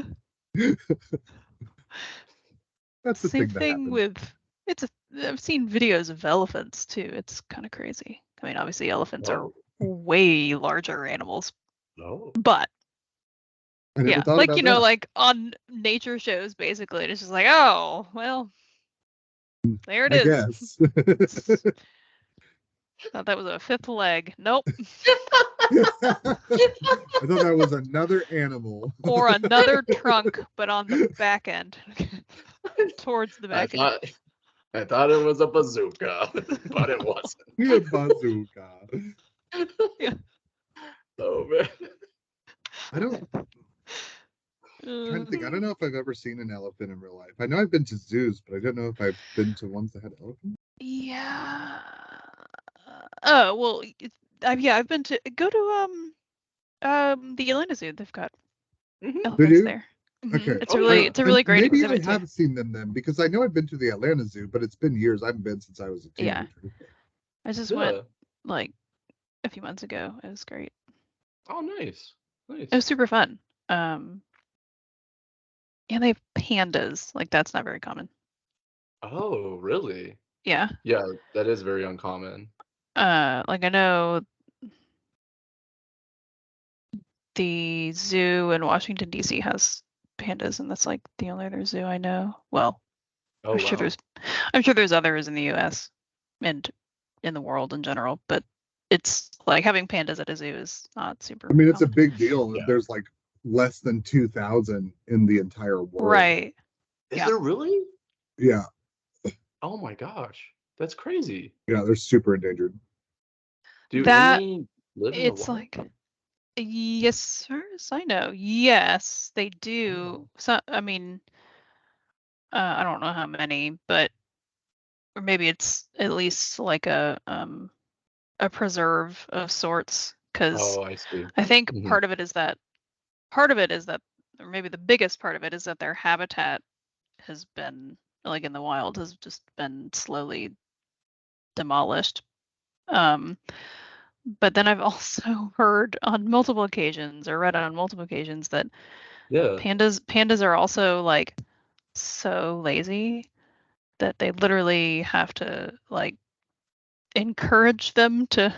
That's the Same thing that thing happened. with I've seen videos of elephants too. It's kind of crazy. I mean, obviously elephants are Oh. way larger animals, No. but I never yeah, thought like about you know, that. like on nature shows, basically, it's just like, oh, well, there it I is. guess. Thought that was a fifth leg. Nope. I thought that was another animal. Or another trunk, but on the back end, towards the I back end. thought it was a bazooka, but it wasn't. Yeah, bazooka. Yeah. Oh man. I don't trying to think. I don't know if I've ever seen an elephant in real life. I know I've been to zoos, but I don't know if I've been to ones that had elephants. Yeah. Oh well, yeah, I've been to go to the Atlanta Zoo. They've got Mhm. They elephants do? there. Okay. It's Oh, a really yeah. it's a really great Maybe I exhibit too. have seen them then because I know I've been to the Atlanta Zoo, but it's been years. I haven't been since I was a Yeah. teenager. I just went Yeah. like a few months ago. It was great. Oh, nice. Nice. It was super fun. And they have pandas. Like that's not very common. Oh, really? Yeah. Yeah, that is very uncommon. Like I know the zoo in Washington D.C. has pandas, and that's like the only other zoo I know. Well, Oh, I'm sure wow. there's others in the U.S. and in the world in general, but it's like having pandas at a zoo is not super I mean, it's a common. big deal. Yeah. There's like less than 2,000 in the entire world. Right. Is Yeah. there really? Yeah. Oh my gosh, that's crazy. Yeah, they're super endangered. Do That any live in the it's wild? like yes, sir. I know. Yes, they do. Oh. So I mean, I don't know how many, but or maybe it's at least like a preserve of sorts, because Oh, I see. I think Mhm. part of it is that, or maybe the biggest part of it is that their habitat has been, like in the wild, has just been slowly demolished. But then I've also heard on multiple occasions or read on multiple occasions that Yeah. pandas are also like so lazy that they literally have to like encourage them to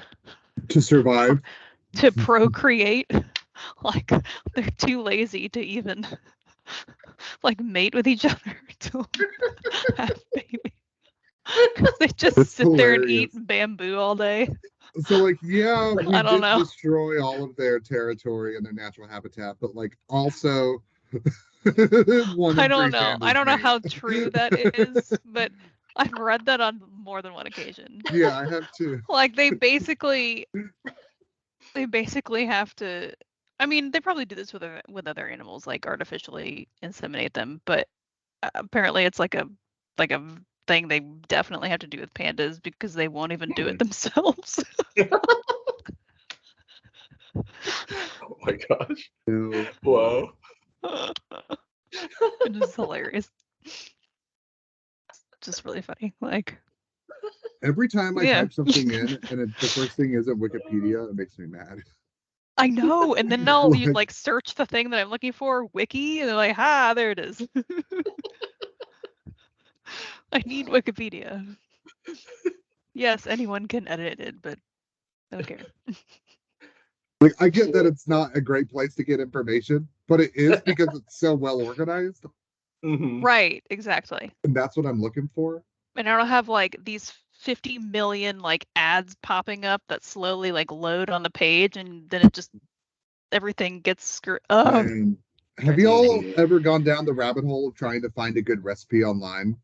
survive. procreate. Like they're too lazy to even like mate with each other to have babies. Because they just That's sit there and hilarious. eat bamboo all day. So like, yeah, we I don't did know. destroy all of their territory and their natural habitat, but like also one I in three don't know. I pandas don't know mate. how true that is, but I've read that on more than one occasion. Yeah, I have too. Like they basically have to. I mean, they probably do this with other animals, like artificially inseminate them, but apparently it's like a thing they definitely have to do with pandas because they won't even do it themselves. Oh my gosh. No. Wow. It is hilarious. Just really funny. Like, Every time I yeah. type something in and the first thing isn't Wikipedia, it makes me mad. I know. And then they'll you Like- like search the thing that I'm looking for, wiki, and they're like, there it is. I need Wikipedia. Yes, anyone can edit it, but okay. Like I get that it's not a great place to get information, but it is because it's so well organized, Mhm. Right, exactly. and that's what I'm looking for. And I don't have like these 50 million like ads popping up that slowly like load on the page, and then it just everything gets screwed up. And have drives you me all insane. ever gone down the rabbit hole of trying to find a good recipe online?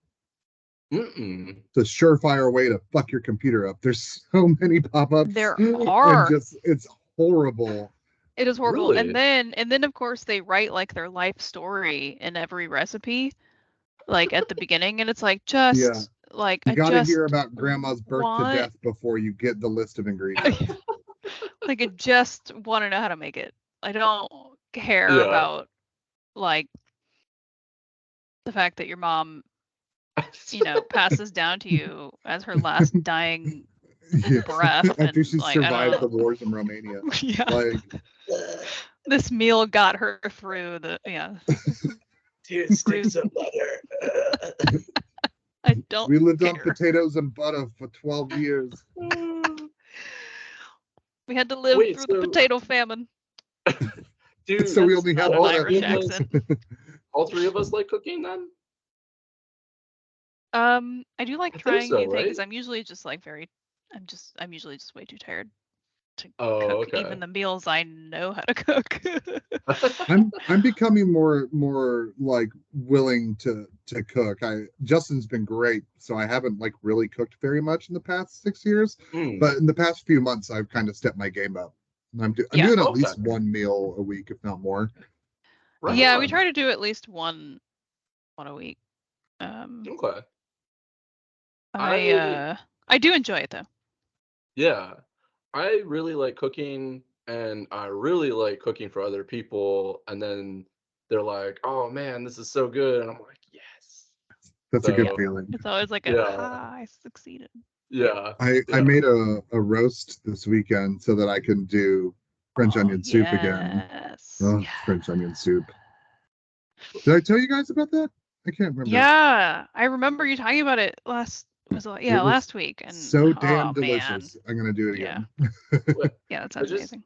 Mm-mm. It's a surefire way to fuck your computer up. There's so many pop-ups. There And are. just it's horrible. It is horrible. Really? And then of course they write like their life story in every recipe, like at the beginning, and it's like Yeah. like You I got to just hear about grandma's birth to want death before you get the list of ingredients. like I just want to know how to make it. I don't care Yeah. about like the fact that your mom, passes down to you as her last dying Yeah. breath. After And she like, I survived the don't know. wars in Romania. Yeah. Like, This meal got her through the, yeah. Dude, stick some butter. I don't we lived on care. potatoes and butter for 12 years. We had to live Wait, through the so- potato famine. Dude, So we That's only not had an butter. Irish accent. all three of us like cooking then? I do like I think trying so, new things. right? I'm usually just like I'm usually just way too tired to Oh, cook okay. even the meals I know how to cook. I'm becoming more like willing to cook. Justin's been great, so I haven't like really cooked very much in the past 6 years. Mm. But in the past few months, I've kind of stepped my game up. I'm Yeah. doing at Okay. least one meal a week, if not more. Right Yeah, we on. try to do at least one a week. Okay. I do enjoy it though. Yeah. I really like cooking, and I really like cooking for other people, and then they're like, "Oh man, this is so good." And I'm like, "Yes." That's a good So, feeling. It's always like Yeah. I succeeded. yeah. I Yeah. made a roast this weekend so that I can do French onion soup again. Yes. Oh, Yeah. French onion soup. Did I tell you guys about that? I can't remember. Yeah, I remember you talking about it last. Was it, yeah, It was last week. And so damn oh, delicious. I'm gonna do it Yeah. again. What- Yeah, that sounds just- amazing.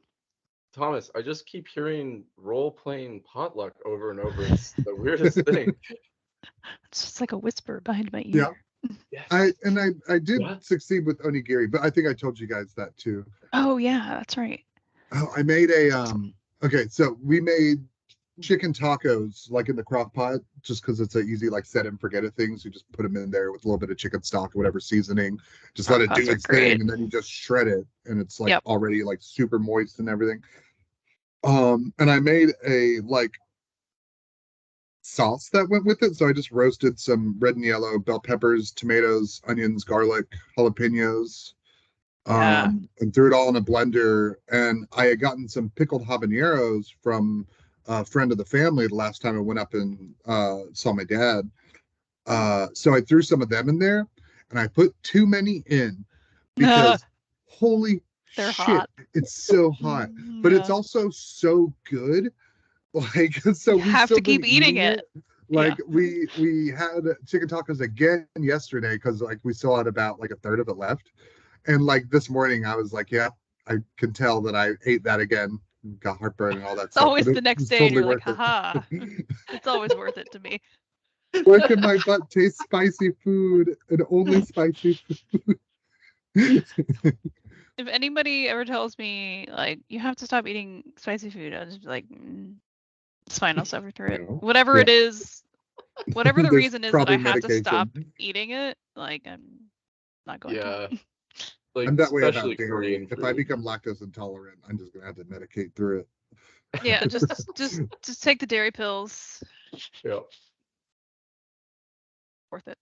Thomas, I just keep hearing role-playing potluck over and over. It's the weirdest thing. It's just like a whisper behind my ear. Yeah. Yes. I did Yeah. succeed with onigiri, but I think I told you guys that too. Oh yeah, that's right. Oh, I made a okay, so we made chicken tacos like in the crock pot just because it's an easy like set and forget it things. You just put them in there with a little bit of chicken stock or whatever seasoning, just let it Crock-pots do are its great. thing, and then you just shred it, and it's like Yep. already like super moist and everything. And I made a like sauce that went with it. So I just roasted some red and yellow bell peppers, tomatoes, onions, garlic, jalapenos, Yeah. and threw it all in a blender. And I had gotten some pickled habaneros from a friend of the family the last time I went up and saw my dad. So I threw some of them in there, and I put too many in because holy They're shit, hot. it's so hot, but it's Yeah. also so good. Like, so You we have still to keep been eating it. Like we had chicken tacos again yesterday because like we still had about like a third of it left. And like this morning I was like, yeah, I can tell that I ate that again. Got heartburn and all that It's stuff. always but the it next was day, and you're totally like, worth it. haha. It's always worth it to me. Why can my butt taste spicy food and only spicy food? If anybody ever tells me like you have to stop eating spicy food, I'll just be like, it's fine, I'll suffer through it. No. Whatever Yeah. it is, whatever the There's reason is that I probably have to medication. stop eating it, like I'm not going to. Yeah. Like I'm that way especially about dairy. Korean If I food. become lactose intolerant, I'm just gonna have to medicate through it. Yeah, just take the dairy pills. Yeah. Worth it.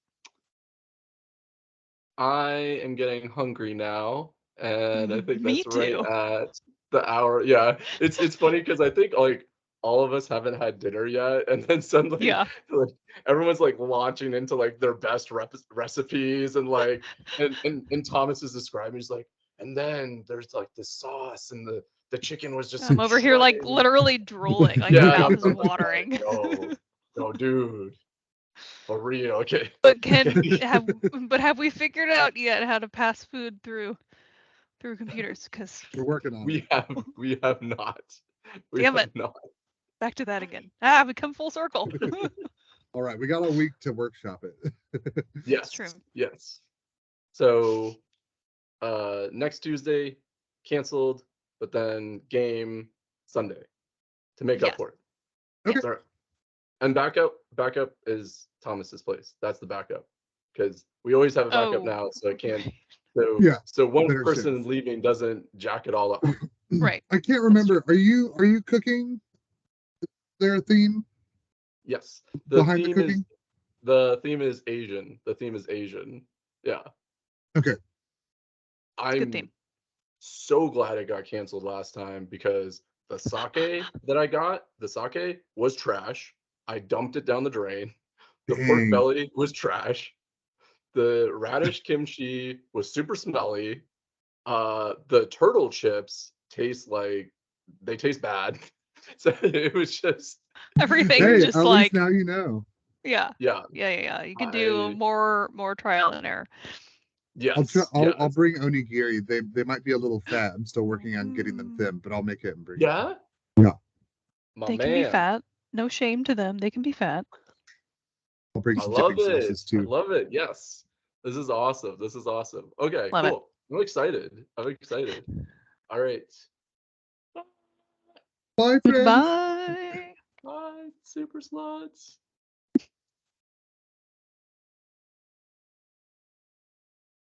I am getting hungry now, and I think Me that's right too. at the hour. Yeah, it's funny because I think like all of us haven't had dinner yet, and then suddenly Yeah. like everyone's like launching into like their best recipes, and like and Thomas is describing, he's like, and then there's like the sauce, and the chicken was just I'm over here like shredded. literally drooling. Like Yeah, my mouth is I'm just like, watering. no, dude, for real, okay. But have we figured out yet how to pass food through computers? Because We're working on it. We have not. We Damn have it. not. back to that again. We come full circle. All right, we got a week to workshop it. Yes. true. Yes. So next Tuesday canceled, but then game Sunday to make up Yes. for it. Okay. All right. And backup is Thomas's place. That's the backup. Because we always have a backup Oh. now, so I can't so Yeah, so one better person shift. leaving doesn't jack it all up. Right. I can't remember. Are you cooking? Is there a theme Yes. The behind the theme cooking? is Asian. The theme is Asian. Yeah. Okay. It's a good theme. So glad it got canceled last time because the sake that I got, the sake was trash. I dumped it down the drain. The pork Dang. belly was trash. The radish kimchi was super smelly. The turtle chips taste bad. So it was just Everything's Hey, just at like least now you know. yeah. yeah. You can do more trial and error. Yes. I'll bring onigiri. They might be a little fat. I'm still working on getting them thin, but I'll make it and bring it. Yeah. Yeah. My They can be fat. No shame to them. They can be fat. I'll bring I some love dipping it. sauces I too. love it. Yes. This is awesome. Okay, Love it. cool. I'm excited. All right. Bye, friends. Goodbye. Bye, super sluts.